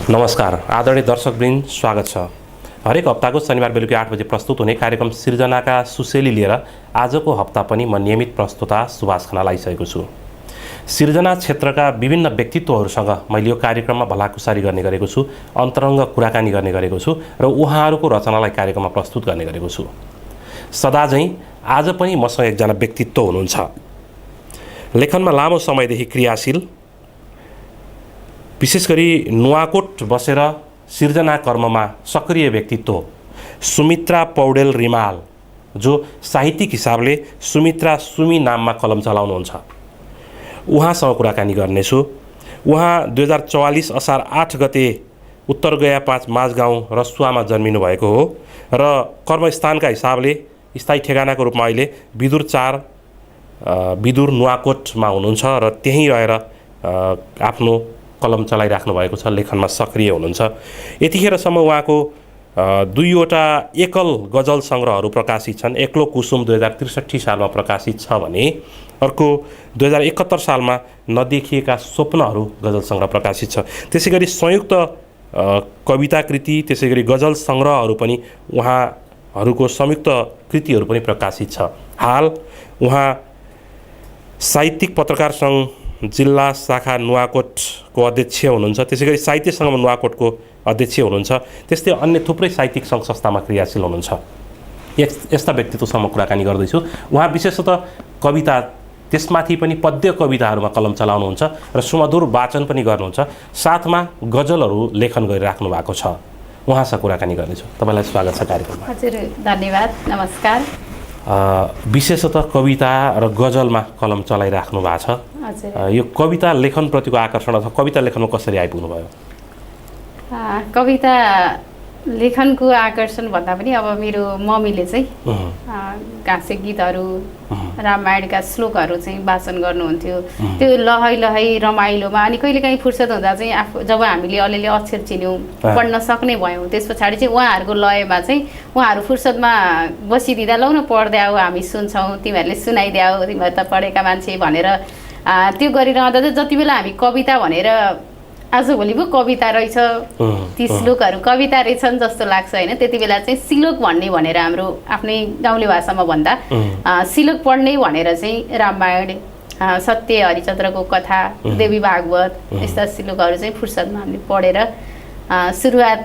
नमस्कार आदरणीय दर्शकवृन्द, स्वागत छ। हरेक हप्ताको शनिबार बेलुकी 8 बजे प्रस्तुत हुने कार्यक्रम सिर्जनाका सुसेली लिएर आजको हप्ता पनि म नियमित प्रस्तुता सुभाष खनाल आइसकेको छु। सिर्जना क्षेत्रका विभिन्न व्यक्तित्वहरूसँग मैले यो कार्यक्रममा भलाकुसारी गर्ने गरेको छु, अन्तरङ्ग कुराकानी गर्ने गरेको छु र उहाँहरूको रचनालाई कार्यक्रममा प्रस्तुत गर्ने गरेको छु। सदाझैँ आज पनि मसँग एकजना व्यक्तित्व हुनुहुन्छ। लेखनमा लामो समयदेखि क्रियाशील, विशेष गरी नुवाकोट बसेर सिर्जना कर्ममा सक्रिय व्यक्तित्व सुमित्रा पौडेल रिमाल, जो साहित्यिक हिसाबले सुमित्रा सुमी नाममा कलम चलाउनुहुन्छ। उहाँसँग कुराकानी गर्नेछु। उहाँ 2044 असार 8 गते उत्तर गया 5 माझगाउँ रसुवामा जन्मिनु भएको हो र कर्मस्थानका हिसाबले स्थायी ठेगानाको रूपमा अहिले विदुर 4 विदुर नुवाकोटमा हुनुहुन्छ र त्यहीँ रहेर आफ्नो कलम चलाइराख्नु भएको छ, लेखनमा सक्रिय हुनुहुन्छ। यतिखेरसम्म उहाँको 2वटा एकल गजल सङ्ग्रहहरू प्रकाशित छन्। एक्लो कुसुम 2063 सालमा प्रकाशित छ भने अर्को 2071 सालमा नदेखिएका स्वप्नहरू गजल सङ्ग्रह प्रकाशित छ। त्यसै गरी संयुक्त कविता कृति, त्यसै गरी गजल सङ्ग्रहहरू पनि उहाँहरूको संयुक्त कृतिहरू पनि प्रकाशित छ। हाल उहाँ साहित्यिक पत्रकार सङ्घ जिल्ला शाखा नुवाकोटको अध्यक्ष हुनुहुन्छ। त्यसै गरी साहित्य सङ्घमा नुवाकोटको अध्यक्ष हुनुहुन्छ। त्यस्तै अन्य थुप्रै साहित्यिक सङ्घ संस्थामा क्रियाशील हुनुहुन्छ। यस्ता व्यक्तित्वसँग कुराकानी गर्दैछु। उहाँ विशेषतः कविता, त्यसमाथि पनि पद्य कविताहरूमा कलम चलाउनुहुन्छ र सुमधुर वाचन पनि गर्नुहुन्छ। साथमा गजलहरू लेखन गरिराख्नु भएको छ। उहाँसँग कुराकानी गर्नेछु। तपाईँलाई स्वागत छ कार्यक्रममा। हजुर, धन्यवाद, नमस्कार। विशेषतः कविता र गजलमा कलम चलाइराख्नु भएको छ। यो कविता लेखनप्रतिको आकर्षण अथवा कविता लेखनमा कसरी आइपुग्नु भयो? कविता लेखनको आकर्षण भन्दा पनि अब मेरो मम्मीले चाहिँ गाँसे गीतहरू, रामायणका श्लोकहरू चाहिँ वाचन गर्नुहुन्थ्यो। त्यो लहै लहै रमाइलोमा अनि कहिलेकाहीँ फुर्सद हुँदा चाहिँ आफू जब हामीले अलिअलि अक्षर चिन्यौँ, पढ्न सक्ने भयौँ, त्यस पछाडि चाहिँ उहाँहरूको लयमा चाहिँ उहाँहरू फुर्सदमा बसिदिँदा लौ न पढ्दै आऊ, हामी सुन्छौँ, तिमीहरूले सुनाइदिऊ, तिमीहरू त पढेका मान्छे भनेर त्यो गरिरहँदा चाहिँ जति बेला हामी कविता भनेर आजभोलि पो कविता रहेछ, ती श्लोकहरू कविता रहेछन् जस्तो लाग्छ होइन। त्यति बेला चाहिँ सिलोक भन्ने भनेर हाम्रो आफ्नै गाउँले भाषामा भन्दा सिलोक पढ्ने भनेर चाहिँ रामायण, सत्य हरिचन्द्रको कथा, देवी भागवत यस्ता सिलोकहरू चाहिँ फुर्सदमा हामीले पढेर सुरुवात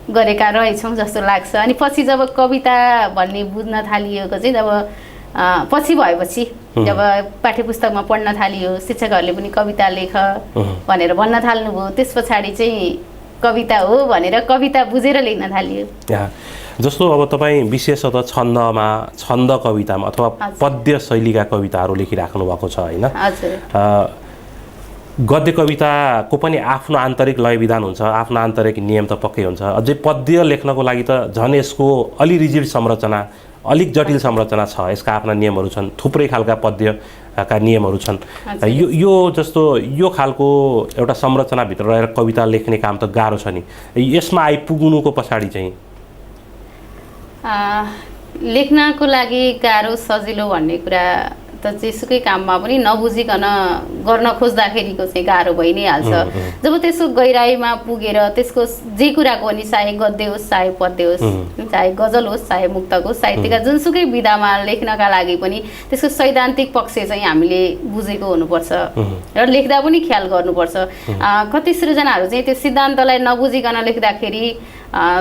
गरेका रहेछौँ जस्तो लाग्छ। अनि पछि जब कविता भन्ने बुझ्न थालिएको चाहिँ जब पछि भएपछि जब पाठ्यपुस्तकमा पढ्न थालियो, शिक्षकहरूले पनि कविता लेख भनेर भन्न थाल्नुभयो, त्यस पछाडि चाहिँ कविता हो भनेर कविता बुझेर लेख्न थालियो। जस्तो अब तपाईँ विशेषतः छन्द कवितामा अथवा पद्य शैलीका कविताहरू लेखिराख्नु भएको छ होइन। गद्य कविताको पनि आफ्नो आन्तरिक लय विधान हुन्छ, आफ्नो आन्तरिक नियम त पक्कै हुन्छ। अझै पद्य लेख्नको लागि त झन् यसको अलि रिजिड संरचना, अलिक जटिल संरचना छ। यसका आफ्ना नियमहरू छन्, थुप्रै खालका पद्यका नियमहरू छन्। यो जस्तो यो खालको एउटा संरचनाभित्र रहेर कविता लेख्ने काम त गाह्रो छ नि। यसमा आइपुग्नुको पछाडि चाहिँ लेख्नको लागि गाह्रो सजिलो भन्ने कुरा त जेसुकै काममा पनि नबुझिकन गर्न खोज्दाखेरिको चाहिँ गाह्रो भइ नै हाल्छ। जब त्यसको गहिराइमा पुगेर त्यसको जे कुराको पनि, चाहे गद्य होस्, चाहे पद्य होस्, चाहे गजल होस्, चाहे मुक्तक होस्, साहित्यका जुनसुकै विधामा लेख्नका लागि पनि त्यसको सैद्धान्तिक पक्ष चाहिँ हामीले बुझेको हुनुपर्छ र लेख्दा पनि ख्याल गर्नुपर्छ। कति सृजनाहरू चाहिँ त्यो सिद्धान्तलाई नबुझिकन लेख्दाखेरि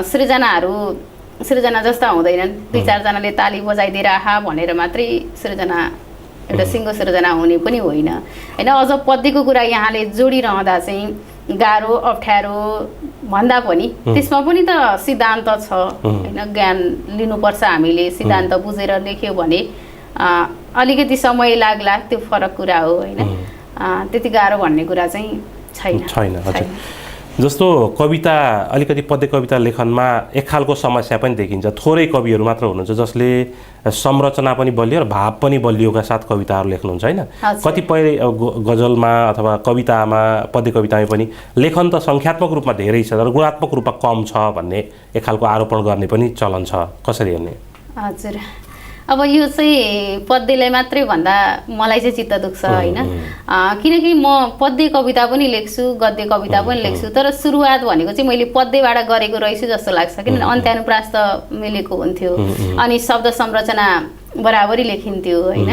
सृजना जस्ता हुँदैनन्। 2-4जनाले ताली बजाइदिएर आहा भनेर मात्रै सृजना एउटा सिङ्गो सृजना हुने पनि होइन होइन। अझ पद्यको कुरा यहाँले जोडिरहँदा चाहिँ गाह्रो अप्ठ्यारो भन्दा पनि त्यसमा पनि त सिद्धान्त छ होइन। ज्ञान लिनुपर्छ हामीले, सिद्धान्त बुझेर लेख्यो भने अलिकति समय लाग्ला, त्यो फरक कुरा हो होइन। त्यति गाह्रो भन्ने कुरा चाहिँ छैन। जस्तो कविता, अलिकति पद्य कविता लेखनमा एक खालको समस्या पनि देखिन्छ। थोरै कविहरू मात्र हुनुहुन्छ जसले संरचना पनि बलियो र भाव पनि बलियोका साथ कविताहरू लेख्नुहुन्छ होइन। कतिपय गजलमा अथवा कवितामा, पद्य कवितामा पनि लेखन त सङ्ख्यात्मक रूपमा धेरै छ तर गुणात्मक रूपमा कम छ भन्ने एक खालको आरोपण गर्ने पनि चलन छ। कसरी हेर्ने? हजुर, अब यो चाहिँ पद्यलाई मात्रै भन्दा मलाई चाहिँ चित्त दुख्छ होइन, किनकि म पद्य कविता पनि लेख्छु, गद्य कविता पनि लेख्छु, तर सुरुवात भनेको चाहिँ मैले पद्यबाट गरेको रहेछु जस्तो लाग्छ, किनभने अन्त्यानुप्रास त मिलेको हुन्थ्यो अनि शब्द संरचना बराबरी लेखिन्थ्यो होइन।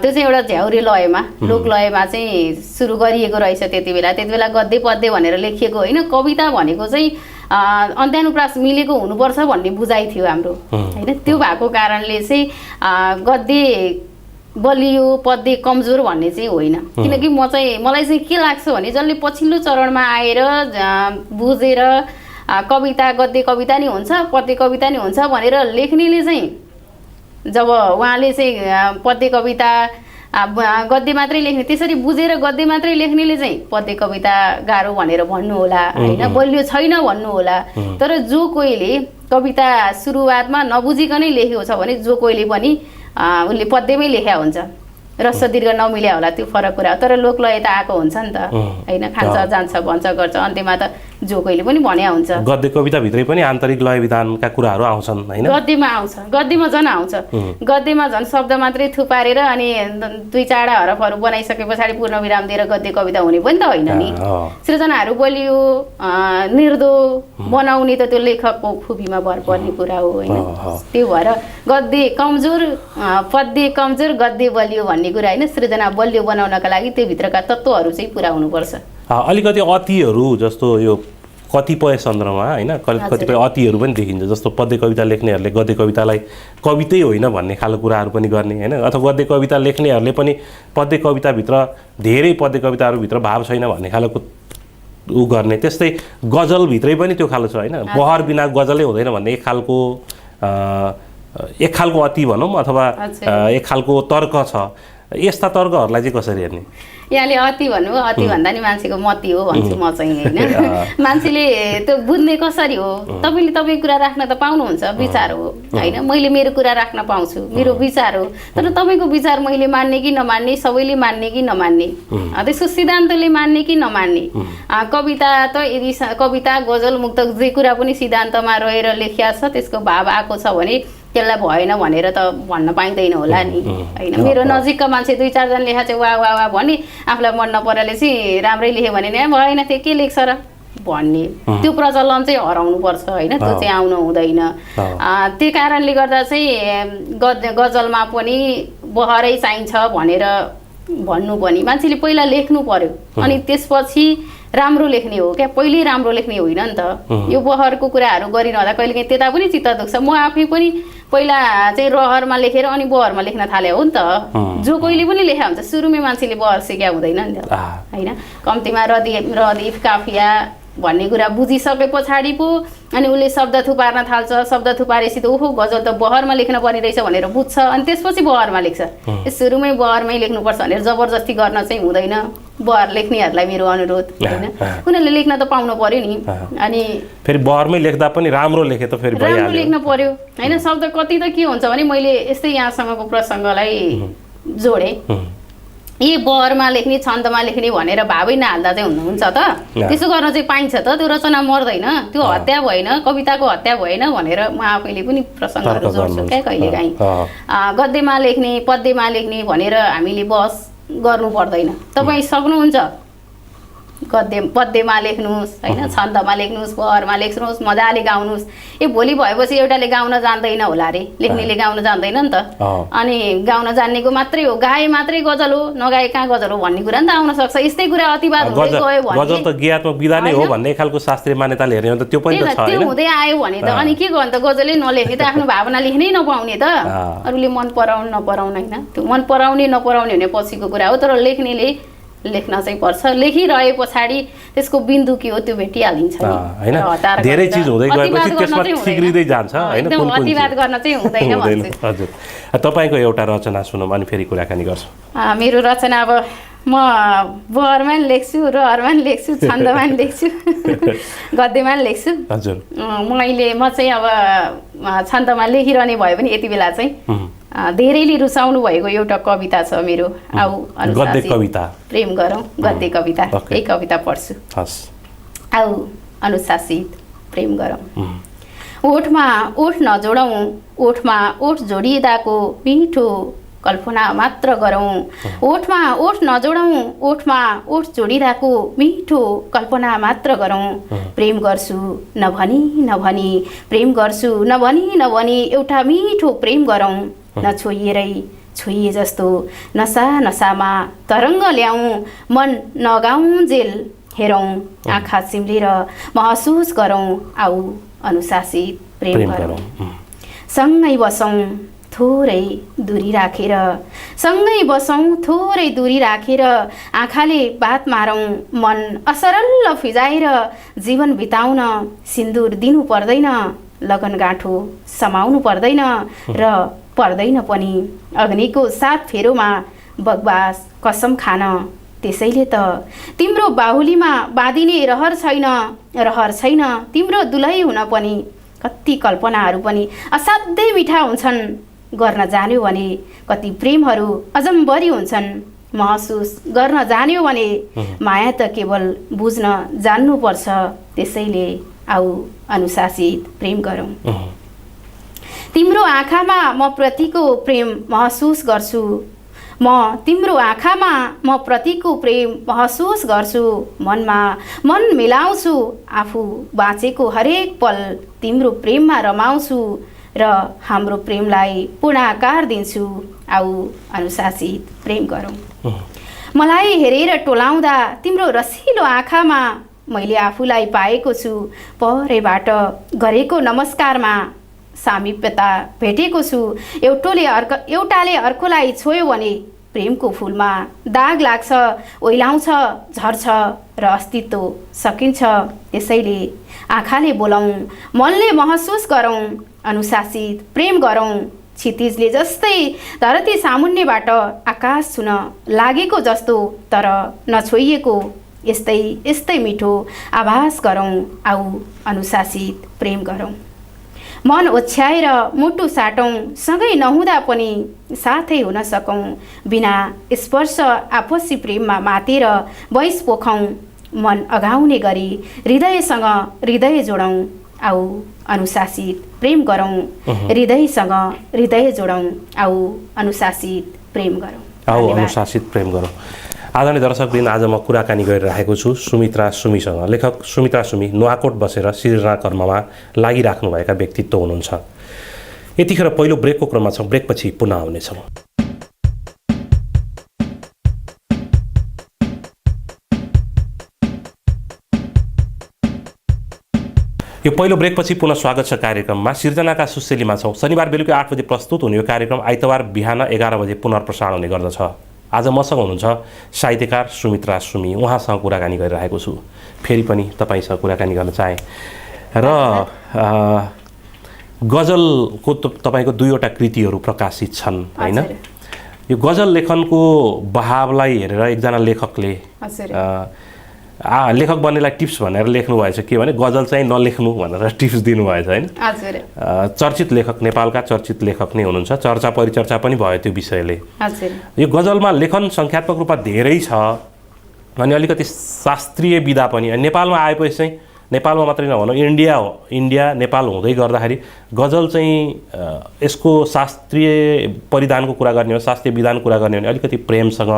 त्यो चाहिँ एउटा झ्याउरे लयमा, लोक लयमा चाहिँ सुरु गरिएको रहेछ त्यति बेला गद्य पद्य भनेर लेखिएको होइन। कविता भनेको चाहिँ अन्त्यानुप्रास मिलेको हुनुपर्छ भन्ने बुझाइ थियो हाम्रो होइन। त्यो भएको कारणले चाहिँ गद्य बलियो पद्य कमजोर भन्ने चाहिँ होइन, किनकि मलाई चाहिँ के लाग्छ भने जसले पछिल्लो चरणमा आएर बुझेर कविता गद्य कविता नि हुन्छ पद्य कविता नि हुन्छ भनेर लेख्नेले चाहिँ जब उहाँले चाहिँ पद्य कविता गद्य मात्रै लेख्ने, त्यसरी बुझेर गद्य मात्रै लेख्नेले चाहिँ पद्य कविता गाह्रो भनेर भन्नु होला होइन, बलियो छैन भन्नु होला। तर जो कोहीले कविता सुरुवातमा नबुझिकनै लेखेको छ भने जो कोहीले पनि उसले पद्यमै लेख्या हुन्छ, रस्व दीर्घ नमिल्या होला, त्यो फरक कुरा। तर लोकलय त आएको हुन्छ नि त होइन, खान्छ जान्छ भन्छ गर्छ, अन्त्यमा त जो कोहीले पनि भन्या हुन्छ। गद्य कविताभित्रै पनि आन्तरिक लय विधानका कुराहरू आउँछन् होइन, गद्यमा आउँछ, गद्यमा झन् आउँछ, गद्यमा झन् शब्द मात्रै थुपारेर अनि 2-4 हरफहरू बनाइसके पछाडि पूर्ण विराम दिएर गद्य कविता हुने पनि त होइन नि। सृजनाहरू बलियो निर्दो बनाउने त त्यो लेखकको खुबीमा भर पर्ने कुरा हो होइन। त्यो भएर गद्य कमजोर पद्य कमजोर गद्य बलियो भन्ने कुरा होइन, सृजना बलियो बनाउनका लागि त्यो भित्रका तत्त्वहरू चाहिँ पुरा हुनुपर्छ। अलिकति अतिहरू जस्तो यो कतिपय सन्दर्भमा होइन कतिपय अतिहरू पनि देखिन्छ, जस्तो पद्य कविता लेख्नेहरूले गद्य कवितालाई कवितै होइन भन्ने खालको कुराहरू पनि गर्ने होइन, अथवा गद्य कविता लेख्नेहरूले पनि पद्य कविताभित्र धेरै पद्य कविताहरूभित्र भाव छैन भन्ने खालको ऊ गर्ने। त्यस्तै गजलभित्रै पनि त्यो खालको छ होइन, बहर बिना गजलै हुँदैन भन्ने एक खालको अति भनौँ अथवा एक खालको तर्क छ। यस्ता तर्कहरूलाई चाहिँ कसरी हेर्ने? यहाँले अति भन्नु, अति भन्दा नि मान्छेको मति हो भन्छु म चाहिँ होइन। मान्छेले त्यो बुझ्ने कसरी हो, तपाईँले तपाईँ कुरा राख्न त पाउनुहुन्छ, विचार हो होइन, मैले मेरो कुरा राख्न पाउँछु, मेरो विचार हो। तर तपाईँको विचार मैले मान्ने कि नमान्ने, सबैले मान्ने कि नमान्ने, त्यसको सिद्धान्तले मान्ने कि नमान्ने। कविता त यदि कविता गजल मुक्तक जे कुरा पनि सिद्धान्तमा रहेर लेखिया छ, त्यसको भाव आएको छ भने त्यसलाई भएन भनेर त भन्न पाइँदैन होला नि होइन। मेरो नजिकका मान्छे 2-4 जना लेखा चाहिँ वाह वाह वाह भने आफूलाई मन नपरेले चाहिँ राम्रै लेख्यो भने नि भएन त्यो के लेख्छ र भन्ने त्यो प्रचलन चाहिँ हराउनुपर्छ होइन, त्यो चाहिँ आउनु हुँदैन। त्यही कारणले गर्दा चाहिँ गजलमा पनि बहरै चाहिन्छ भनेर भन्नु पनि मान्छेले पहिला लेख्नु पर्यो अनि त्यसपछि राम्रो लेख्ने हो क्या, पहिले राम्रो लेख्ने होइन नि त। यो बहरको कुराहरू गरिरहँदा कहिले काहीँ त्यता पनि चित्त दुख्छ। म आफै पनि पहिला चाहिँ रहरमा लेखेर अनि बहरमा लेख्न थाले हो नि त। जो कोहीले पनि लेखा हुन्छ, सुरुमै मान्छेले बहर सिक्या हुँदैन नि त होइन। कम्तीमा रदीफ काफिया भन्ने कुरा बुझिसके पछाडि पो अनि उसले शब्द थुपार्न थाल्छ। शब्द थुपारेपछि त ओहो गजल त बहरमा लेख्न पर्ने रहेछ भनेर बुझ्छ अनि त्यसपछि बहरमा लेख्छ। सुरुमै बहरमै लेख्नुपर्छ भनेर जबरजस्ती गर्न चाहिँ हुँदैन। बहर लेख्नेहरूलाई मेरो अनुरोध होइन, उनीहरूले लेख्न त पाउनु पर्यो नि। अनि फेरि बहरमै लेख्दा पनि राम्रो लेखे त फेरि राम्रो लेख्न पर्यो होइन। शब्द कति त के हुन्छ भने मैले यस्तै यहाँसँगको प्रसङ्गलाई जोडेँ। यी बहरमा लेख्ने छन्दमा लेख्ने भनेर भावै नहाल्दा चाहिँ हुनुहुन्छ त, त्यसो गर्न चाहिँ पाइन्छ त। त्यो रचना मर्दैन, त्यो हत्या भएन, कविताको हत्या भएन भनेर म आफैले पनि प्रसङ्गहरू जोड्छु क्या कहिलेकाहीँ। गद्यमा लेख्ने पद्यमा लेख्ने भनेर हामीले बहस गर्नु पर्दैन। तपाईँ सक्नुहुन्छ पद्यमा लेख्नुहोस् होइन, छन्दमा लेख्नुहोस्, बहरमा लेख्नुहोस्, मजाले गाउनुहोस्। भोलि भएपछि एउटाले गाउन जान्दैन होला अरे, लेख्नेले गाउन जान्दैन नि त। अनि गाउन जान्नेको मात्रै हो, गाए मात्रै गजल हो, नगाए कहाँ गजल हो भन्ने कुरा नि त आउन सक्छ। यस्तै कुरा अतिवाद हुँदै गयो भने गजल त ज्ञात्मक विधा नै हो भन्ने खालको शास्त्रीय मान्यताले हेर्ने हो त त्यो पनि त छ हैन। त्यो हुँदै आयो भने त अनि के गर्नु त, गजलै नलेख्ने त आफ्नो भावना लेख्नै नपाउने त। अरूले मन पराउनु नपराउनु होइन, त्यो मन पराउने नपराउने हुने पछिको कुरा हो। तर लेख्नेले लेख्न चाहिँ पर्छ। लेखिरहे पछाडि त्यसको बिन्दु के हो त्यो भेटिहालिन्छ नि हैन। धेरै चीज हुँदै गएपछि त्यसमा ठिक्रिँदै जान्छ हैन। कुन अतिवाद गर्न चाहिँ हुँदैन भन्छु। हजुर, तपाईको एउटा रचना सुनौँ अनि फेरि कुराकानी गर्छौँ। मेरो रचना अब म बहरमा पनि लेख्छु, रहरमा पनि लेख्छु, छन्दमा पनि लेख्छु, गद्यमा पनि लेख्छु। हजुर, म चाहिँ अब छन्दमा लेखिरहने भयो भने यति बेला चाहिँ धेरैले रुचाउनु भएको एउटा कविता छ मेरो। आऊ गद्य कविता प्रेम गरौँ, गद्य कविता। यही कविता पढ्छु। आऊ अनुशासित प्रेम गरौँ। ओठमा ओठ नजोडौँ, ओठमा ओठ जोडिँदाको मिठो कल्पना मात्र गरौँ। ओठमा ओठ नजोडौँ, ओठमा ओठ जोडिँदाको मिठो कल्पना मात्र गरौँ। प्रेम गर्छु नभनी नभनी, प्रेम गर्छु नभनी नभनी, एउटा मिठो प्रेम गरौँ। नछोइएरै छोइए जस्तो नसा नसामा तरङ्ग ल्याउँ, मन नगाउन्जेल हेरौँ, आँखा चिम्लेर महसुस गरौँ, आऊ अनुशासित प्रेम गरौँ। सँगै बसौँ थोरै दूरी राखेर, सँगै बसौँ थोरै दूरी राखेर, आँखाले बात मारौँ, मन असरल फिजाएर जीवन बिताउन सिन्दुर दिनु पर्दैन, लगन गाँठो समाउनु पर्दैन र पर्दैन पनि अग्निको सात फेरोमा बगबास कसम खान। त्यसैले त तिम्रो बाहुलीमा बाँधिने रहर छैन, तिम्रो दुलही हुन पनि। कति कल्पनाहरू पनि असाध्यै मिठा हुन्छन्, गर्न जान्यो भने कति प्रेमहरू अजम्बरी हुन्छन्। महसुस गर्न जान्यो भने माया त केवल बुझ्न जान्नुपर्छ। त्यसैले आऊ अनुशासित प्रेम गरौँ। तिम्रो आँखामा म प्रतिको प्रेम महसुस गर्छु, म तिम्रो आँखामा म प्रतिको प्रेम महसुस गर्छु। मनमा मन मिलाउँछु, आफू बाँचेको हरेक पल तिम्रो प्रेममा रमाउँछु र हाम्रो प्रेमलाई पूर्णाकार दिन्छु। आऊ अनुशासित प्रेम गरौँ। मलाई हेरेर टोलाउँदा तिम्रो रसिलो आँखामा मैले आफूलाई पाएको छु। परेबाट गरेको नमस्कारमा सामिप्यता भेटेको छु। एउटाले अर्कोलाई छोयो भने प्रेमको फुलमा दाग लाग्छ, ओइलाउँछ, झर्छ र अस्तित्व सकिन्छ। त्यसैले आँखाले बोलाउँ, मनले महसुस गरौँ, अनुशासित प्रेम गरौँ। क्षितिजले जस्तै धरती सामुन्नेबाट आकाश छुन लागेको जस्तो, तर नछोइएको यस्तै मिठो आभास गरौँ। आऊ अनुशासित प्रेम गरौँ। मन ओछ्याएर मुटु साटौँ, सँगै नहुँदा पनि साथै हुन सकौँ। बिना स्पर्श आपसी प्रेममा मातेर वैश पोखौँ। मन अघाउने गरी हृदयसँग हृदय जोडौँ। आऊ अनुशासित प्रेम गरौँ। हृदयसँग हृदय जोडौँ। आऊ अनुशासित प्रेम गरौँ। आऊ अनुशासित प्रेम गरौँ। आदरणीय दर्शकवृन्द, आज म कुराकानी गरिरहेको छु सुमित्रा सुमीसँग। लेखक सुमित्रा सुमी नुवाकोट बसेर सिर्जना कर्ममा लागिराख्नुभएका व्यक्तित्व हुनुहुन्छ। यतिखेर पहिलो ब्रेकको क्रममा छौँ, ब्रेकपछि पुनः आउनेछौँ। यो पहिलो ब्रेकपछि पुनः स्वागत छ कार्यक्रममा। सिर्जनाका सुसेलीमा छौँ। शनिबार बेलुका 8 बजे प्रस्तुत हुने यो कार्यक्रम आइतबार बिहान 11 बजे पुनर्प्रसारण हुने गर्दछ। आज मसँग हुनुहुन्छ साहित्यकार सुमित्रा सुमी। उहाँसँग कुराकानी गरिरहेको छु। फेरि पनि तपाईँसँग कुराकानी गर्न चाहेँ र गजलको तपाईँको 2वटा कृतिहरू प्रकाशित छन् होइन? यो गजल लेखनको बहावलाई हेरेर एकजना लेखकले लेखक बन्नेलाई टिप्स भनेर लेख्नु भएछ के भने गजल चाहिँ नलेख्नु भनेर टिप्स दिनुभएछ होइन? चर्चित लेखक, नेपालका चर्चित लेखक नै हुनुहुन्छ। चर्चा परिचर्चा पनि भयो त्यो विषयले। यो गजलमा लेखन सङ्ख्यात्मक रूपमा धेरै छ अनि अलिकति शास्त्रीय विधा पनि। नेपालमा आएपछि चाहिँ नेपालमा मात्रै नभनौँ, इन्डिया नेपाल हुँदै गर्दाखेरि गजल चाहिँ यसको शास्त्रीय परिधानको कुरा गर्ने हो, शास्त्रीय विधान कुरा गर्ने हो भने अलिकति प्रेमसँग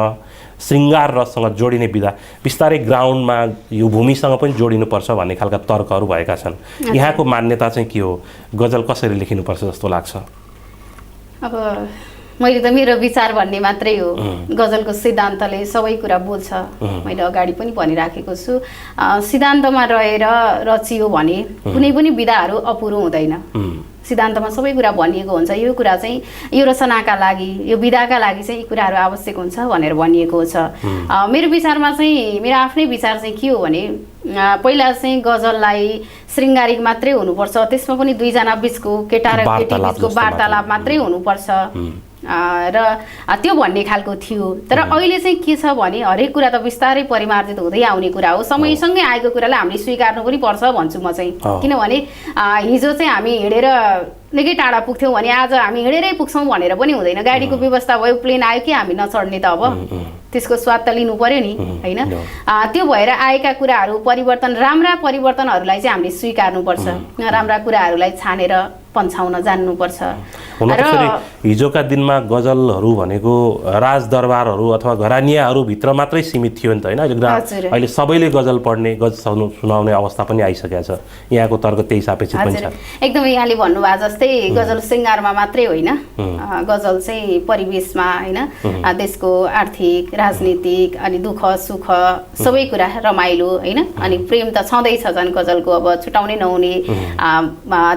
श्रृङ्गार रससँग जोडिने विधा बिस्तारै ग्राउन्डमा यो भूमिसँग पनि जोडिनुपर्छ भन्ने खालका तर्कहरू भएका छन्। यहाँको मान्यता चाहिँ के हो? गजल कसरी लेखिनुपर्छ जस्तो लाग्छ? अब मैले त मेरो विचार भन्ने मात्रै हो। गजलको सिद्धान्तले सबै कुरा बोल्छ। मैले अगाडि पनि भनिराखेको छु, सिद्धान्तमा रहेर रचियो भने कुनै पनि विधाहरू अपुरो हुँदैन। सिद्धान्तमा सबै कुरा भनिएको हुन्छ। यो कुरा चाहिँ यो रचनाका लागि, यो विधाका लागि चाहिँ यी कुराहरू आवश्यक हुन्छ भनेर भनिएको छ। मेरो विचारमा चाहिँ, मेरो आफ्नै विचार चाहिँ के हो भने पहिला चाहिँ गजललाई श्रृङ्गारिक मात्रै हुनुपर्छ। त्यसमा पनि दुईजना बिचको, केटा र केटी बिचको वार्तालाप मात्रै हुनुपर्छ र त्यो भन्ने खालको थियो। तर अहिले चाहिँ के छ भने हरेक कुरा त बिस्तारै परिमार्जित हुँदै आउने कुरा हो। समयसँगै आएको कुरालाई हामीले स्वीकार्नु पनि पर्छ भन्छु म चाहिँ। किनभने हिजो चाहिँ हामी हिँडेर निकै टाढा पुग्थ्यौँ भने आज हामी हिँडेरै पुग्छौँ भनेर पनि हुँदैन। गाडीको व्यवस्था भयो, प्लेन आयो कि हामी नचढ्ने त अब त्यसको स्वाद त लिनु पर्यो नि होइन। त्यो भएर आएका कुराहरू राम्रा परिवर्तनहरूलाई चाहिँ हामीले स्वीकार्नुपर्छ, राम्रा कुराहरूलाई छानेर पन्छाउन जान्नुपर्छ। हुन त फेरि हिजोका दिनमा गजलहरू भनेको राजदरबारहरू अथवा घरानियाहरूभित्र मात्रै सीमित थियो नि त होइन। अहिले सबैले गजल पढ्ने गजल सुनाउने अवस्था पनि आइसकेको छ। यहाँको तर्क त्यही सापेक्षित पनि छ। एकदमै यहाँले भन्नुभएको जस्तै गजल श्रृङ्गारमा मात्रै होइन, गजल चाहिँ परिवेशमा होइन, देशको आर्थिक राजनीतिक अनि दुःख सुख सबै कुरा रमाइलो होइन, अनि प्रेम त छँदैछ झन् गजलको अब छुटाउनै नहुने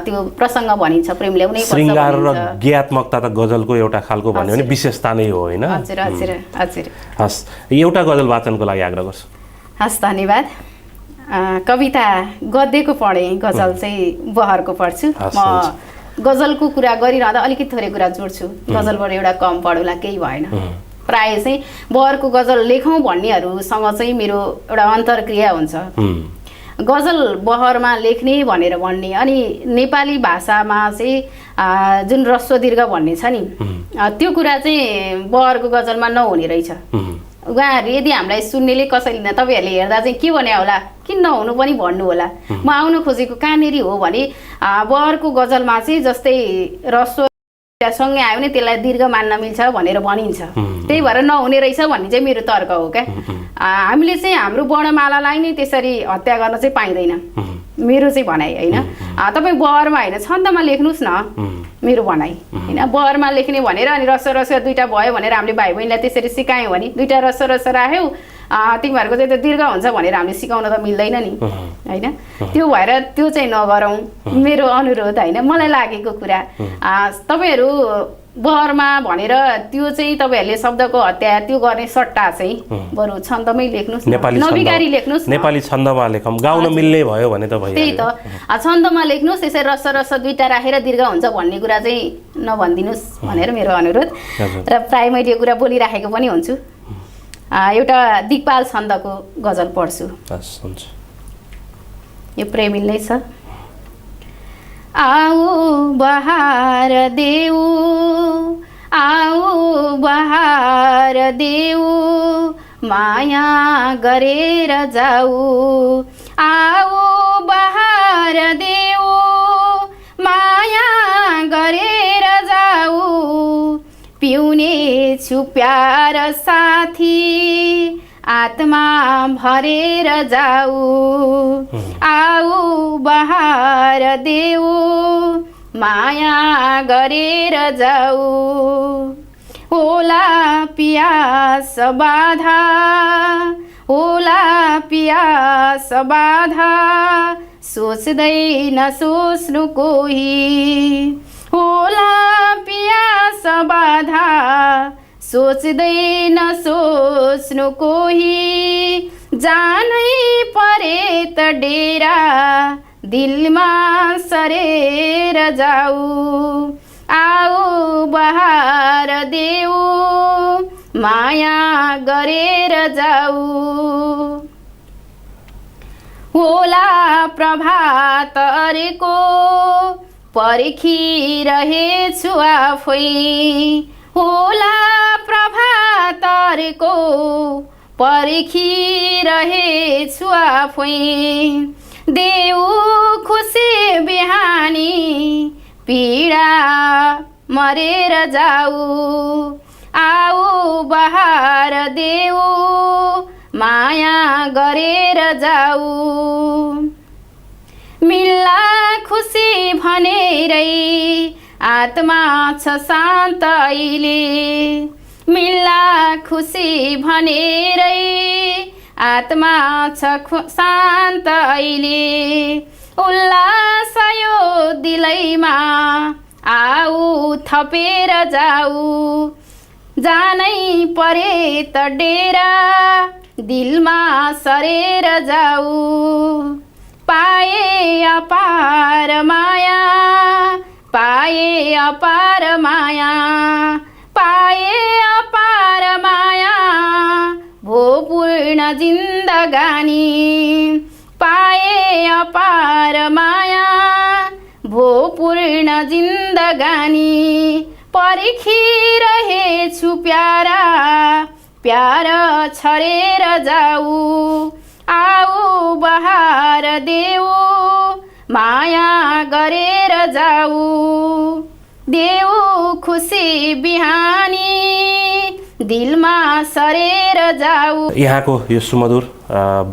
त्यो प्रसङ्ग भनिन्छ, प्रेम ल्याउनै पर्छ। श्रृङ्गार र ज्ञात्मकता त गजलको एउटा खालको भन्यो भने विशेषता नै हो होइन। हजुर हजुर हजुर। हस्, एउटा गजल वाचनको लागि आग्रह गर्छु। हस्, धन्यवाद। कविता गद्यको पढेँ, गजल चाहिँ बहरको पढ्छु। म गजलको कुरा गरिरहँदा अलिकति थोरै कुरा जोड्छु, गजलबाट एउटा कम पढौँला केही भएन। प्राय चाहिँ बहरको गजल लेखौँ भन्नेहरूसँग चाहिँ मेरो एउटा अन्तर्क्रिया हुन्छ। गजल बहरमा लेख्ने भनेर भन्ने अनि नेपाली भाषामा चाहिँ जुन ह्रस्व दीर्घ भन्ने छ नि, त्यो कुरा चाहिँ बहरको गजलमा नहुने रहेछ। उहाँहरू यदि हामीलाई सुन्नेले कसैले तपाईँहरूले हेर्दा चाहिँ के भने होला, किन नहुनु पनि भन्नु होला। म आउनु खोजेको कहाँनिर हो भने बहरको गजलमा चाहिँ जस्तै ह्रस्व सँगै आयो भने त्यसलाई दीर्घ मान्न मिल्छ भनेर भनिन्छ, त्यही भएर नहुने रहेछ भन्ने चाहिँ मेरो तर्क हो क्या। हामीले चाहिँ हाम्रो वर्णमालालाई नै त्यसरी हत्या गर्न चाहिँ पाइँदैन, मेरो चाहिँ भनाइ होइन। तपाईँ बहरमा होइन छन्दमा लेख्नुहोस् न, मेरो भनाइ होइन। बहरमा लेख्ने भनेर अनि रस्व दुईवटा भयो भनेर हामीले भाइ बहिनीलाई त्यसरी सिकायौँ भने दुईवटा रस्व राख्यौ तिमीहरूको चाहिँ त्यो दीर्घ हुन्छ भनेर हामीले सिकाउन त मिल्दैन नि होइन। त्यो भएर त्यो चाहिँ नगरौँ, मेरो अनुरोध होइन, मलाई लागेको कुरा। तपाईँहरू बहरमा भनेर त्यो चाहिँ तपाईँहरूले शब्दको हत्या त्यो गर्ने सट्टा चाहिँ बरु छन्दमै लेख्नुहोस्, नबिगारी लेख्नुहोस्, नेपाली छन्दमा लेखौँ, गाउन मिल्ने भयो भने त भयो। त्यही त छन्दमा लेख्नुहोस्, त्यसै रस दुईवटा राखेर दीर्घ हुन्छ भन्ने कुरा चाहिँ नभनिदिनुहोस् भनेर मेरो अनुरोध। र प्रायः मैले यो कुरा बोलिराखेको पनि हुन्छु। एउटा दिगपाल छन्दको गजल पढ्छु, यो प्रेमिल नै छ। आऊ बहार देऊ, आऊ बहार देऊ, माया गरेर जाऊ, आऊ बहार देऊ, माया गरेर जाऊ, पिउने छु प्यार साथी, आत्मा भरेर जाऊ, आऊ बहार देऊ, माया गरेर जाऊ, होला पियास बाधा, होला पियास बाधा, सोच्दै नसोच्नु कोही, होला पियास बाधा, सोच्दै नसोच्नु कोही, जानै परे त डेरा, दिलमा सरेर जाऊ, आऊ बहार देऊ, माया गरेर जाऊ, होला प्रभात अरेको, पर्खिरहेछु आफै, होला प्रभात अरेको, पर्खिरहेछु आफै, देऊ खुसी बिहानी, पीडा मरेर जाऊ, आऊ बहार देऊ, माया गरेर जाऊ, मिल्ला खुसी भनेरै आत्मा छ शान्त अहिले, मिल्ला खुसी भनेरै आत्मा छ शान्त अहिले, उल्लास यो दिलैमा आऊ थपेर जाऊ, जानै परे त डेरा, दिलमा सरेर जाऊ, पाए अपार माया, पाए अपार माया, पाए अपार माया, भो पूर्ण जिन्दगानी, पाए अपार माया, भो पूर्ण जिन्दगानी, पर्खिरहेछु प्यारा, प्यार छरेर जाऊ आऊ बहार देऊ माया गरेर जाऊ देऊ खुसी बिहानी दिलमा सरेर जाऊ। यहाँको यो सुमधुर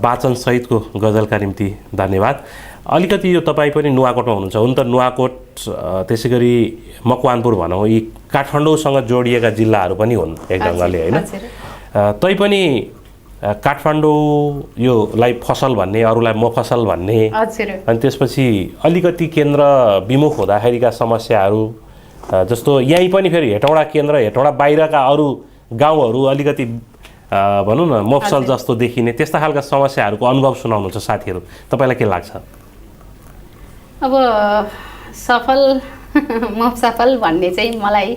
वाचनसहितको गजलका निम्ति धन्यवाद। अलिकति यो तपाईँ पनि नुवाकोटमा हुनुहुन्छ, हुन त नुवाकोट त्यसै गरी मकवानपुर भनौँ यी काठमाडौँसँग जोडिएका जिल्लाहरू पनि हुन् एक ढङ्गले होइन। तैपनि काठमाडौँ योलाई फसल भन्ने अरूलाई मफसल भन्ने अनि त्यसपछि अलिकति केन्द्र विमुख हुँदाखेरिका समस्याहरू जस्तो यहीँ पनि फेरि हेटौँडा केन्द्र हेटौँडा बाहिरका अरू गाउँहरू अलिकति भनौँ न मफसल जस्तो देखिने त्यस्ता खालका समस्याहरूको अनुभव सुनाउनुहुन्छ साथीहरू, तपाईँलाई के लाग्छ? अब सफल मफसफल भन्ने चाहिँ मलाई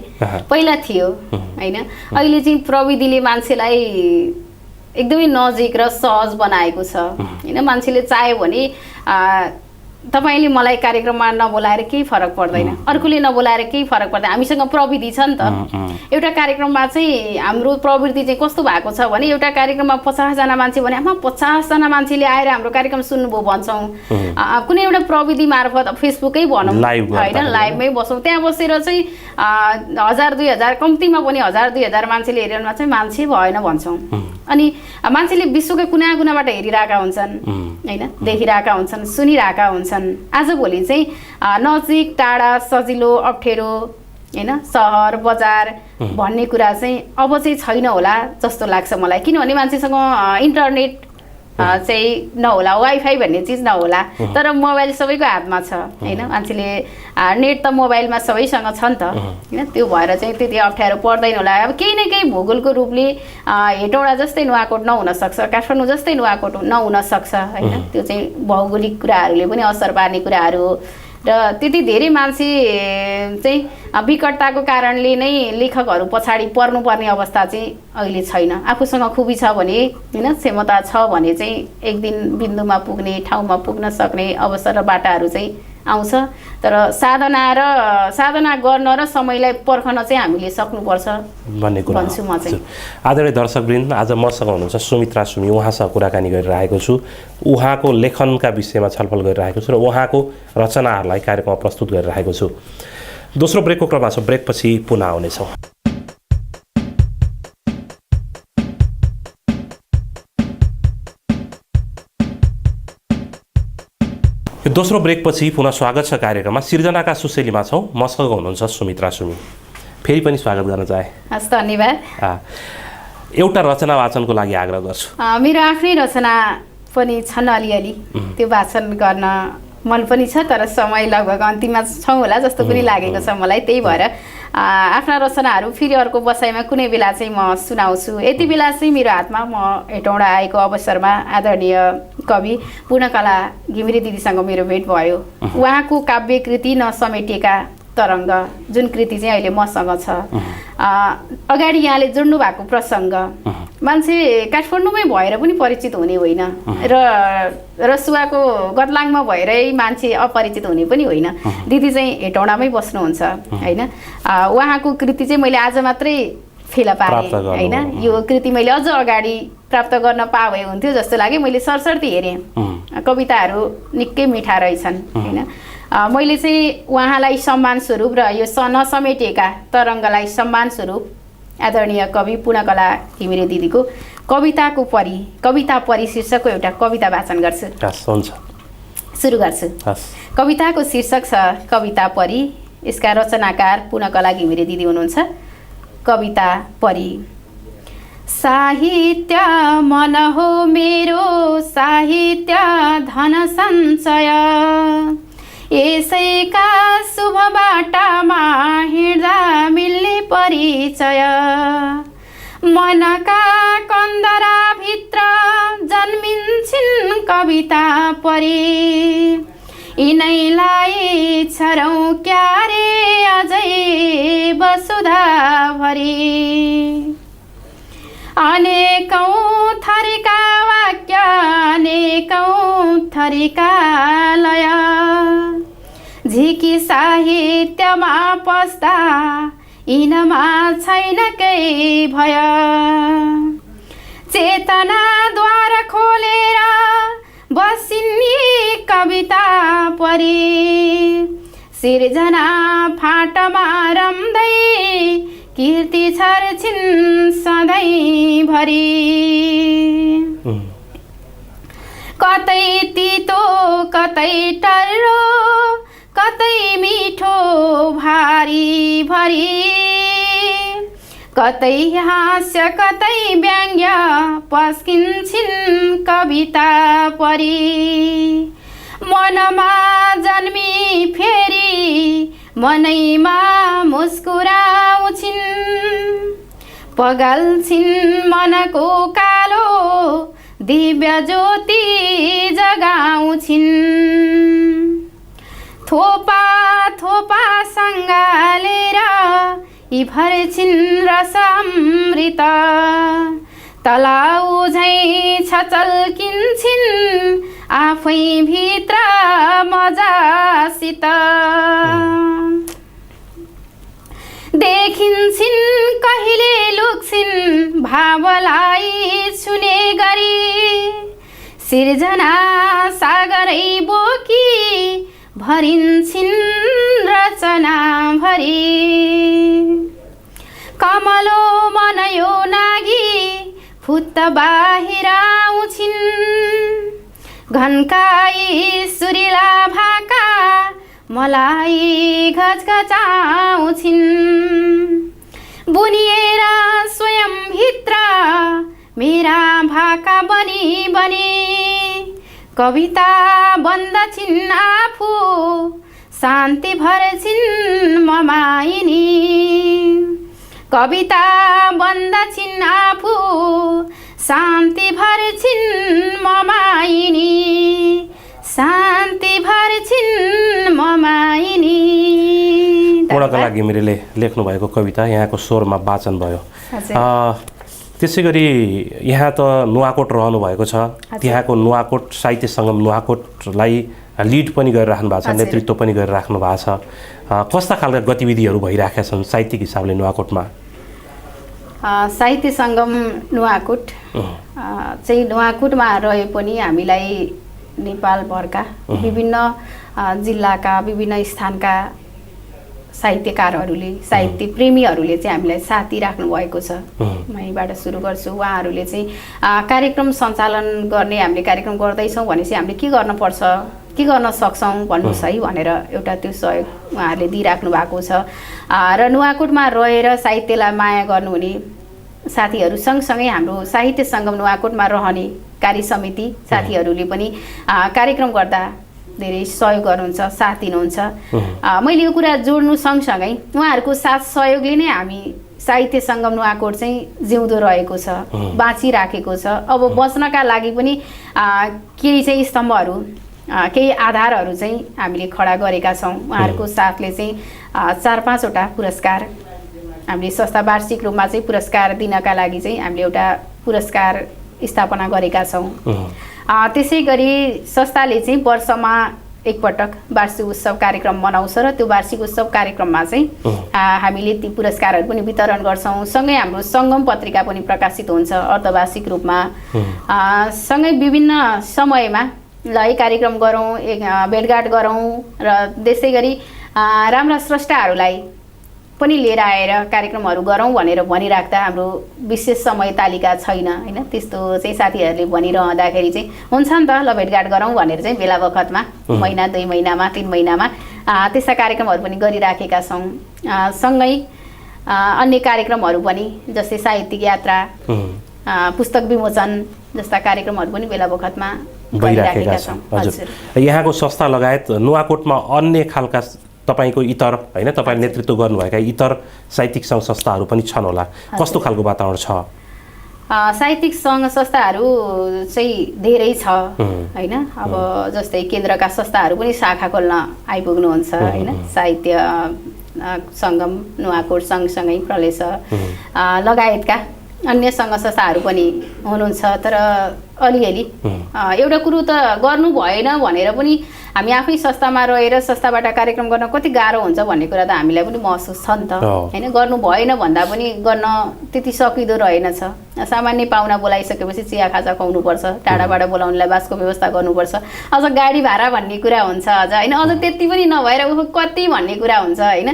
पहिला थियो होइन। अहिले चाहिँ प्रविधिले मान्छेलाई एकदमै नजिक र सहज बनाएको छ होइन। मान्छेले चाह्यो भने तपाईँले मलाई कार्यक्रममा नबोलाएर केही फरक पर्दैन, अर्कोले नबोलाएर केही फरक पर्दैन, हामीसँग प्रविधि छ नि त। एउटा कार्यक्रममा चाहिँ हाम्रो प्रवृत्ति चाहिँ कस्तो भएको छ भने एउटा कार्यक्रममा 50 जना मान्छे भने आमा 50 जना मान्छेले आएर हाम्रो कार्यक्रम सुन्नुभयो भन्छौँ। कुनै एउटा प्रविधि मार्फत फेसबुकै भनौँ होइन, लाइभमै बसौँ, त्यहाँ बसेर चाहिँ 1000-2000 कम्तीमा पनि 1000-2000 मान्छेले हेरेरमा चाहिँ मान्छे भएन भन्छौँ। अनि मान्छेले विश्वकै कुना कुनाबाट हेरिरहेका हुन्छन् होइन, देखिरहेका हुन्छन्, सुनिरहेका हुन्छन्। आजभोलि चाहिँ नजिक टाढा सजिलो अप्ठ्यारो होइन सहर बजार भन्ने कुरा चाहिँ अब चाहिँ छैन होला जस्तो लाग्छ मलाई। किनभने मान्छेसँग इन्टरनेट चाहिँ नहोला, वाइफाई भन्ने चिज नहोला, तर मोबाइल सबैको हातमा छ होइन। मान्छेले नेट त मोबाइलमा सबैसँग छ नि त होइन। त्यो भएर चाहिँ त्यति अप्ठ्यारो पर्दैन होला। अब केही न केही भूगोलको रूपले हेटौँडा जस्तै नुवाकोट नहुन सक्छ, काठमाडौँ जस्तै नुवाकोट नहुन सक्छ होइन। त्यो चाहिँ भौगोलिक कुराहरूले पनि असर पार्ने कुराहरू हो र त्यति धेरै मान्छे चाहिँ विकटताको कारणले नै लेखकहरू पछाडि पर्नुपर्ने अवस्था चाहिँ अहिले छैन। आफूसँग खुबी छ भने होइन, क्षमता छ भने चाहिँ एक दिन बिन्दुमा पुग्ने, ठाउँमा पुग्न सक्ने अवसर र बाटाहरू चाहिँ आउँछ। तर साधना गर्न र समयलाई पर्खन चाहिँ हामीले सक्नुपर्छ भन्ने कुरा भन्छु म चाहिँ। आदरणीय दर्शकवृन्द, आज मसँग हुनुहुन्छ सुमित्रा सुमी, उहाँसँग कुराकानी गरिरहेको छु। उहाँको लेखनका विषयमा छलफल गरिरहेको छु र उहाँको रचनाहरूलाई कार्यक्रममा प्रस्तुत गरिरहेको छु। दोस्रो ब्रेकको क्रममा छ, ब्रेकपछि पुनः आउनेछौँ। दोस्रो ब्रेकपछि पुनः स्वागत छ कार्यक्रममा। सिर्जनाका सुशेलीमा छौँ, मसँग हुनुहुन्छ सुमित्रा सुमी। फेरि पनि स्वागत गर्न चाहे। हस्, धन्यवाद। एउटा रचना वाचनको लागि आग्रह गर्छु। मेरो आफ्नै रचना पनि छन् अलिअलि, त्यो वाचन गर्न मन पनि छ, तर समय लगभग अन्तिममा छौँ होला जस्तो पनि लागेको छ मलाई। त्यही भएर आफ्ना रचनाहरू फेरि अर्को बसाइमा कुनै बेला चाहिँ म सुनाउँछु। यति बेला चाहिँ मेरो हातमा म हेटौँडा आएको अवसरमा आदरणीय कवि पूर्णकला घिमिरे दिदीसँग मेरो भेट भयो। उहाँको काव्य कृति नसमेटिएका तरङ्ग जुन कृति चाहिँ अहिले मसँग छ, अगाडि यहाँले जोड्नु भएको प्रसङ्ग मान्छे काठमाडौँमै भएर पनि परिचित हुने होइन र रसुवाको गतलाङमा भएरै मान्छे अपरिचित हुने पनि होइन। दिदी चाहिँ हेटौँडामै बस्नुहुन्छ होइन। उहाँको कृति चाहिँ मैले आज मात्रै फेला पारेँ होइन। यो कृति मैले अझ अगाडि प्राप्त गर्न पाए हुन्थ्यो जस्तो लाग्यो। मैले सरसर्ती हेरेँ, कविताहरू निकै मिठा रहेछन् होइन। मैले चाहिँ उहाँलाई सम्मान स्वरूप र यो नसमेटिएका तरङ्गलाई सम्मान स्वरूप आदरणीय कवि पूर्णकला घिमिरे दिदीको कविताको परी, कविता परी शीर्षकको एउटा कविता वाचन गर्छु। सुरु गर्छु। कविताको शीर्षक छ कविता परी। यसका रचनाकार पूर्णकला घिमिरे दिदी हुनुहुन्छ। कविता परी। साहित्य मन हो मेरो, साहित्य धन सञ्चय, यसैका शुभ बाटामा हिँड्दा मिल्ने परिचय, मनका कन्दराभित्र जन्मिन्छन् कविता परी, यिनैलाई छरौँ क्यारे अझै वसुधाभरि, अनेकौँ थरीका वाक्य अनेकौँ थरीका लय, झिकी साहित्यमा पस्दा यिनमा छैन केही भय, चेतनाद्वार खोलेर बसिन्नी कविता परी सिर्जना फाटमा रम्दै कीर्ति छर्छिन् सधैँभरि कतै तितो कतै टर्रो कतै मिठो भारी भरी कतै हास्य कतै व्यङ्ग्य पस्किन्छन् कविता परी मनमा जन्मी फेरि मनैमा मुस्कुराउँछिन् पगाल्छिन् मनको कालो दिव्य ज्योति जगाउँछिन् थोपा थोपा सङ्गालेर यी भर्छिन् रसामृत तलाउ झैँ छचल्किन्छिन् आफै भित्र मजासित देखिन्छिन् कहिले लुक्छिन् भावलाई छुने गरी सिर्जना सागरै बोकी भरिन्छिन् रचना भरी कमलो मनयो नागी फुत्त बाहिर आउँछिन् घन्काई सुरिला भाका मलाई घचघचाउँछिन् बुनिएर स्वयं भित्र मेरा भाका बनी बनी कविता बन्दछिन् आफू शान्ति भर्छिन् ममाइनी कविता बन्दछिन् आफू शान्ति भर्छिन् ममाइनी शान्ति भर्छिन् ममाइनी। पूर्णका लागि घिमिरेले लेख्नु भएको कविता यहाँको स्वरमा वाचन भयो। त्यसै गरी यहाँ त नुवाकोट रहनु भएको छ, त्यहाँको नुवाकोट साहित्य सङ्गम नुवाकोटलाई लिड पनि गरिराख्नु भएको छ, नेतृत्व पनि गरिराख्नु भएको छ। कस्ता खालका गतिविधिहरू भइरहेका छन् साहित्यिक हिसाबले नुवाकोटमा? साहित्य सङ्गम नुवाकोट चाहिँ नुवाकोटमा रहे पनि हामीलाई नेपालभरका विभिन्न जिल्लाका विभिन्न स्थानका साहित्यकारहरूले साहित्य प्रेमीहरूले चाहिँ हामीलाई साथी राख्नु भएको छ। म यहीँबाट सुरु गर्छु। उहाँहरूले चाहिँ कार्यक्रम सञ्चालन गर्ने, हामीले कार्यक्रम गर्दैछौँ भनेपछि हामीले के गर्नुपर्छ, के गर्न सक्छौँ भन्नुहोस् है भनेर एउटा त्यो सहयोग उहाँहरूले दिइराख्नु भएको छ। र नुवाकोटमा रहेर साहित्यलाई माया गर्नुहुने साथीहरू सँगसँगै हाम्रो साहित्य सङ्गम नुवाकोटमा रहने कार्य समिति साथीहरूले पनि कार्यक्रम गर्दा धेरै सहयोग गर्नुहुन्छ, साथ दिनुहुन्छ। मैले यो कुरा जोड्नु सँगसँगै उहाँहरूको साथ सहयोगले नै हामी साहित्य सङ्गम नुवाकोट चाहिँ जिउँदो रहेको छ, बाँचिराखेको छ। अब बच्नका लागि पनि केही चाहिँ स्तम्भहरू, केही आधारहरू चाहिँ हामीले खडा गरेका छौँ। उहाँहरूको साथले चाहिँ 4-5वटा पुरस्कार हामीले संस्था वार्षिक रूपमा चाहिँ पुरस्कार दिनका लागि चाहिँ हामीले एउटा पुरस्कार स्थापना गरेका छौँ। त्यसै गरी संस्थाले चाहिँ वर्षमा एकपटक वार्षिक उत्सव कार्यक्रम मनाउँछ र त्यो वार्षिक उत्सव कार्यक्रममा चाहिँ हामीले ती पुरस्कारहरू पनि वितरण गर्छौँ। सँगै हाम्रो सङ्गम पत्रिका पनि प्रकाशित हुन्छ अर्धवार्षिक रूपमा। सँगै विभिन्न समयमा ल है कार्यक्रम गरौँ, भेटघाट गरौँ र त्यसै गरी राम्रा स्रष्टाहरूलाई पनि लिएर आएर कार्यक्रमहरू गरौँ भनेर भनिराख्दा हाम्रो विशेष समय तालिका छैन होइन। त्यस्तो चाहिँ साथीहरूले भनिरहँदाखेरि चाहिँ हुन्छ नि त ल भेटघाट गरौँ भनेर चाहिँ बेला बखतमा महिना 2 महिनामा 3 महिनामा त्यस्ता कार्यक्रमहरू पनि गरिराखेका छौँ। सँगै अन्य कार्यक्रमहरू पनि जस्तै साहित्यिक यात्रा, पुस्तक विमोचन जस्ता कार्यक्रमहरू पनि बेला बखतमा गरिराखेका छौँ। हजुर, यहाँको संस्था लगायत नुवाकोटमा अन्य खालका तपाईको इतर हैन तपाईले नेतृत्व गर्नुभएका इतर साहित्यिक सङ्घ संस्थाहरू पनि छन् होला, कस्तो खालको वातावरण छ? साहित्यिक सङ्घ संस्थाहरू चाहिँ धेरै छ हैन। अब जस्तै केन्द्रका संस्थाहरू पनि शाखा खोल्न आइपुग्नुहुन्छ हैन। साहित्य सङ्गम नुवाकोट सँगसँगै प्रलेस लगायतका अन्य सङ्घ संस्थाहरू पनि हुनुहुन्छ। तर अलिअलि एउटा कुरो त गर्नु भएन भनेर पनि हामी आफै संस्थामा रहेर संस्थाबाट कार्यक्रम गर्न कति गाह्रो हुन्छ भन्ने कुरा त हामीलाई पनि महसुस छ नि त हैन। गर्नु भएन भन्दा पनि गर्न त्यति सकिदो रहेनछ। सामान्य पाहुना बोलाइसकेपछि चिया खाजा खुवाउनुपर्छ, टाढाबाट बोलाउनेलाई बासको व्यवस्था गर्नुपर्छ, अझ गाडी भाडा भन्ने कुरा हुन्छ अझ हैन, अझ त्यति पनि नभएर कति भन्ने कुरा हुन्छ हैन।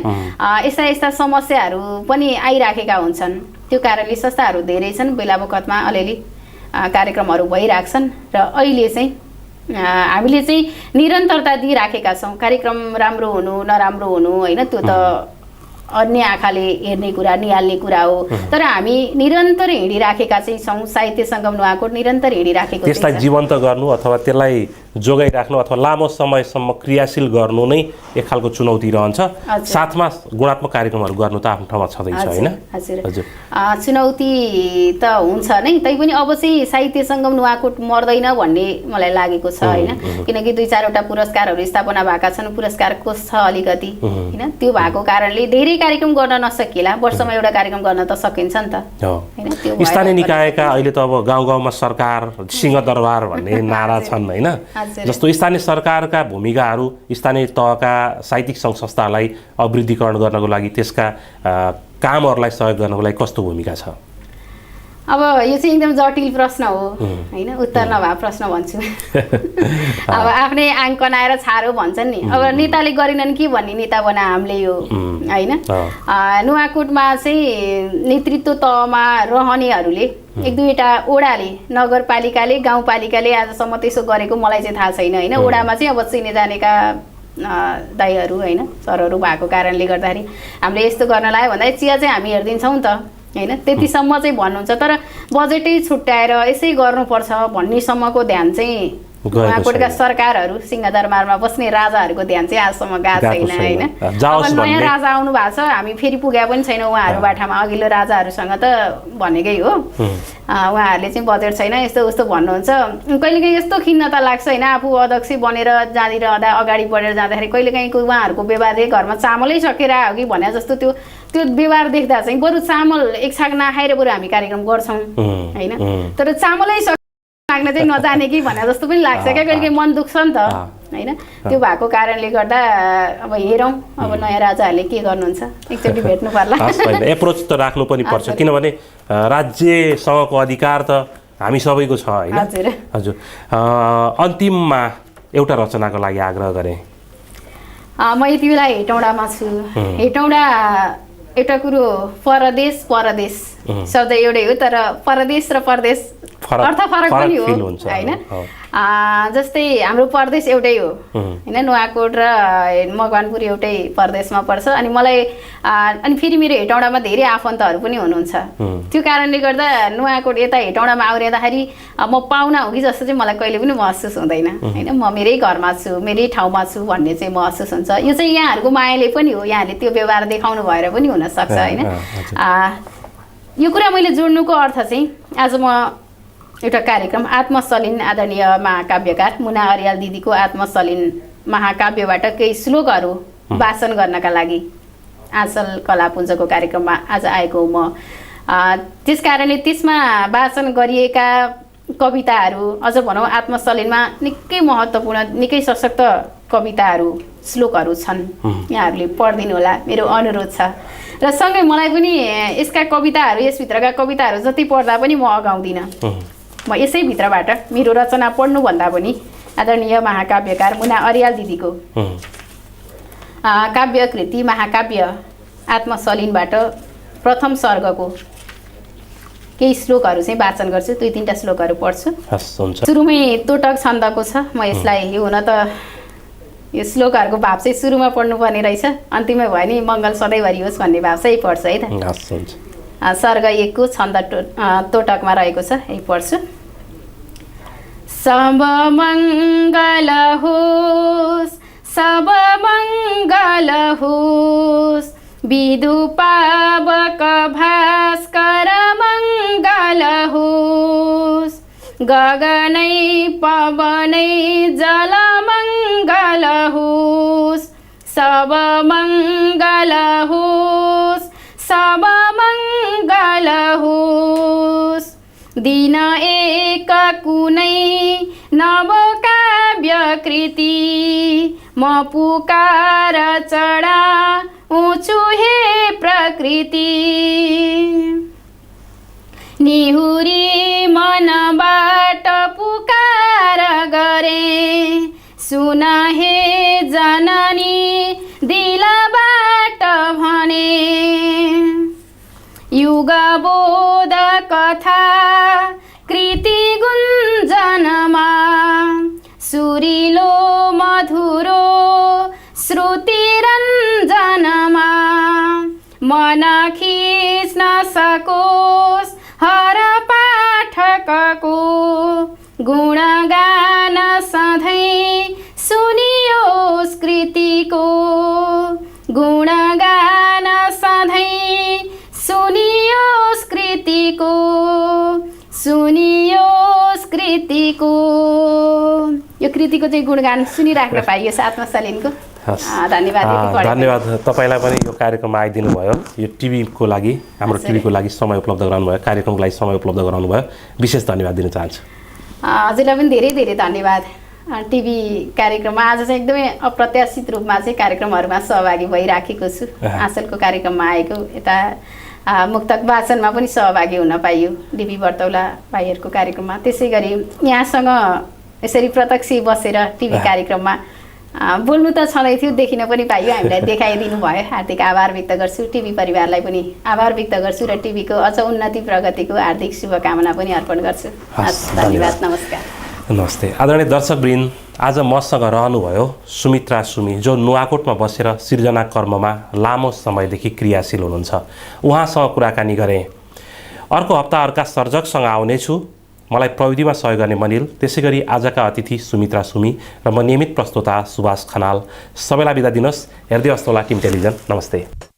यस्ता यस्ता समस्याहरू पनि आइराखेका हुन्छन्। त्यो कारणले संस्थाहरू धेरै छन्, बेला बखतमा अलिअलि कार्यक्रमहरू भइराख्छन् र अहिले चाहिँ हामीले चाहिँ निरन्तरता दिइराखेका छौँ। कार्यक्रम राम्रो हुनु नराम्रो हुनु हैन, त्यो त अन्य आँखाले हेर्ने कुरा निहाल्ने कुरा हो, तर हामी निरन्तर हिँडिराखेका चाहिँ छौँ। साहित्य सङ्गम नुवाकोट निरन्तर हिँडिराखेको, त्यसलाई जीवन्त गर्नु अथवा त्यसलाई जोगाइराख्नु अथवा लामो समयसम्म क्रियाशील गर्नु नै एक खालको चुनौती रहन्छ। साथमा गुणात्मक कार्यक्रमहरू गर्नु त आफ्नो ठाउँमा छँदैछ होइन। हजुर चुनौती त हुन्छ नै, तैपनि अब चाहिँ साहित्य सङ्गम नुवाकोट मर्दैन भन्ने मलाई लागेको छ होइन। किनकि 2-4वटा पुरस्कारहरू स्थापना भएका छन्, पुरस्कार कोष छ अलिकति होइन। त्यो भएको कारणले धेरै कार्यक्रम गर्न नसकिएला, वर्षमा एउटा कार्यक्रम गर्न त सकिन्छ नि त हैन। त्यो स्थानीय निकायका अहिले त अब गाउँ गाउँमा सरकार सिंहदरबार भन्ने नारा छन् होइन। जस्तो स्थानीय सरकारका भूमिकाहरू स्थानीय तहका साहित्यिक सङ्घ संस्थालाई अभिवृद्धिकरण गर्नको लागि त्यसका कामहरूलाई सहयोग गर्नको लागि कस्तो भूमिका छ? अब यो चाहिँ एकदम जटिल प्रश्न हो होइन, उत्तर नभए प्रश्न भन्छु। अब आफ्नै आङ कनाएर छारो भन्छन् नि। अब नेताले गरेनन् कि भन्ने नेता बना हामीले यो होइन। नुवाकोटमा चाहिँ नेतृत्व तहमा रहनेहरूले 1-2वटा ओडाले, नगरपालिकाले, गाउँपालिकाले आजसम्म त्यसो गरेको मलाई चाहिँ थाहा छैन होइन। ओडामा चाहिँ अब चिने जानेका दाइहरू होइन, सरहरू भएको कारणले गर्दाखेरि हामीले यस्तो गर्न लाग्यो भन्दा चिया चाहिँ हामी हेरिदिन्छौँ नि त हैन, त्यतिसम्म चाहिँ भन्नुहुन्छ। तर बजेटै छुट्याएर यसै गर्नुपर्छ भन्नेसम्मको ध्यान चाहिँ नुवाकोटका सरकारहरू, सिंहदरबारमा बस्ने राजाहरूको ध्यान चाहिँ आजसम्म गएको छैन होइन। अब नयाँ राजा आउनु भएको छ, हामी फेरि पुगेका पनि छैन उहाँहरू बाठामा। अघिल्लो राजाहरूसँग त भनेकै हो, उहाँहरूले चाहिँ बजेट छैन यस्तो उस्तो भन्नुहुन्छ। कहिलेकाहीँ यस्तो खिन्नता लाग्छ होइन, आफू अध्यक्ष बनेर जाँदिरहँदा अगाडि बढेर जाँदाखेरि कहिलेकाहीँको उहाँहरूको व्यवहार घरमा चामलै सकेर आयो कि भने जस्तो त्यो व्यवहार देख्दा चाहिँ बरु चामल एक छाक नखाएर बरु हामी कार्यक्रम गर्छौँ होइन। तर चामलै माग्न चाहिँ नजाने कि भने जस्तो पनि लाग्छ क्या, कहिले मन दुख्छ नि त होइन। त्यो भएको कारणले गर्दा अब हेरौँ अब नयाँ राजाहरूले के गर्नुहुन्छ, एकचोटि भेट्नु पर्ला। एप्रोच त राख्नु पनि पर्छ, किनभने राज्यसँगको अधिकार त हामी सबैको छ होइन। हजुर अन्तिममा एउटा रचनाको लागि आग्रह गरेँ। म यति बेला हेटौँडामा छु। हेटौँडा एउटा कुरो परदेश परदेश शब्द एउटै हो, तर परदेश र परदेश अर्थ फरक पनि हो होइन। जस्तै हाम्रो परदेश एउटै हो होइन, नुवाकोट र मकवानपुर एउटै परदेशमा पर्छ। अनि मलाई अनि फेरि मेरो हेटौँडामा धेरै आफन्तहरू पनि हुनुहुन्छ। त्यो कारणले गर्दा नुवाकोट यता हेटौँडामा आइरहँदाखेरि म पाहुना हो कि जस्तो चाहिँ मलाई कहिले पनि महसुस हुँदैन होइन। म मेरै घरमा छु, मेरै ठाउँमा छु भन्ने चाहिँ महसुस हुन्छ। यो चाहिँ यहाँहरूको मायाले पनि हो, यहाँले त्यो व्यवहार देखाउनु भएर पनि हुनसक्छ होइन। यो कुरा मैले जोड्नुको अर्थ चाहिँ आज म एउटा कार्यक्रम आत्मसलिन आदरणीय महाकाव्यकार मुना अर्याल दिदीको आत्मसलिन महाकाव्यबाट केही श्लोकहरू वाचन गर्नका लागि आँचल कलापुञ्जको कार्यक्रममा आज आएको म। त्यस कारणले त्यसमा वाचन गरिएका कविताहरू अझ भनौँ आत्मसलिनमा निकै महत्त्वपूर्ण निकै सशक्त कविताहरू श्लोकहरू छन्, यहाँहरूले पढिदिनु होला मेरो अनुरोध छ। र सँगै मलाई पनि यसका कविताहरू यसभित्रका कविताहरू जति पढ्दा पनि म अगाउँदिनँ। म यसैभित्रबाट मेरो रचना पढ्नुभन्दा पनि आदरणीय महाकाव्यकार मुना अर्याल दिदीको काव्यकृति महाकाव्य आत्मसलिनबाट प्रथम सर्गको केही श्लोकहरू चाहिँ वाचन गर्छु। 2-3टा श्लोकहरू पढ्छु। सुरुमै तोटक छन्दको छ, म यसलाई यो हुन त यो श्लोकहरूको भाव चाहिँ सुरुमा पढ्नुपर्ने रहेछ, अन्तिममै भयो नि मङ्गल सधैँभरि होस् भन्ने भाव चाहिँ पढ्छ है त। सर्ग 1 को छन्द तोटकमा रहेको छ, यही पढ्छु। सब मङ्गल होस् सब मङ्गल होस् विदुपावक भास्कर मङ्गल होस् गगनै पवनै जल मङ्गल होस् सब मङ्गल होस् सब मङ्गल होस् दिन एक कुनै नवकाव्य कृति म पुकार चढाउँछु हे प्रकृति निहुरी मनबाट पुकार गरे सुन हे जननी दिलबाट भने युगबोध कथा कृति गुञ्जनमा सुरिलो मधुरो श्रुति रञ्जनमा मन खिच्न सकोस् हर पाठकको गुणगान सधैँ सुनियोस् कृतिको गुणगान सधैँ सुनियोस् कृतिको सुनियोस् कृतिको। यो कृतिको चाहिँ गुणगान सुनिराख्न पाइयो साथमा सलिनको। धन्यवाद। धन्यवाद तपाईँलाई पनि यो कार्यक्रममा आइदिनु भयो, यो टिभीको लागि हाम्रो टिभीको लागि समय उपलब्ध गराउनु भयो, कार्यक्रमको लागि समय उपलब्ध गराउनु भयो, विशेष धन्यवाद दिन चाहन्छु। हजुरलाई पनि धेरै धेरै धन्यवाद। टिभी कार्यक्रममा आज चाहिँ एकदमै अप्रत्याशित रूपमा चाहिँ कार्यक्रमहरूमा सहभागी भइराखेको छु। आँचलको कार्यक्रममा आएको, यता मुक्तक वाचनमा पनि सहभागी हुन पाइयो डिबी बर्तौला भाइहरूको कार्यक्रममा। त्यसै गरी यहाँसँग यसरी प्रत्यक्ष बसेर टिभी कार्यक्रममा बोल्नु त छँदै थियो, देखिन पनि पाइयो, हामीलाई देखाइदिनु भयो। हार्दिक आभार व्यक्त गर्छु। टिभी परिवारलाई पनि आभार व्यक्त गर्छु र टिभीको अझ उन्नति प्रगतिको हार्दिक शुभकामना पनि अर्पण गर्छु। धन्यवाद। नमस्कार। नमस्ते। आदरणीय दर्शकवृन्द, आज मसँग रहनुभयो सुमित्रा सुमी, जो नुवाकोटमा बसेर सिर्जना कर्ममा लामो समयदेखि क्रियाशील हुनुहुन्छ। उहाँसँग कुराकानी गरेँ। अर्को हप्ता अर्का सर्जकसँग आउनेछु। मलाई प्रविधिमा सहयोग गर्ने मनिल, त्यसै गरी आजका अतिथि सुमित्रा सुमी र म नियमित प्रस्तोता सुभाष खनाल। सबैलाई बिदा दिनुहोस्। हेर्दै हौस् होला टिम टेलिभिजन। नमस्ते।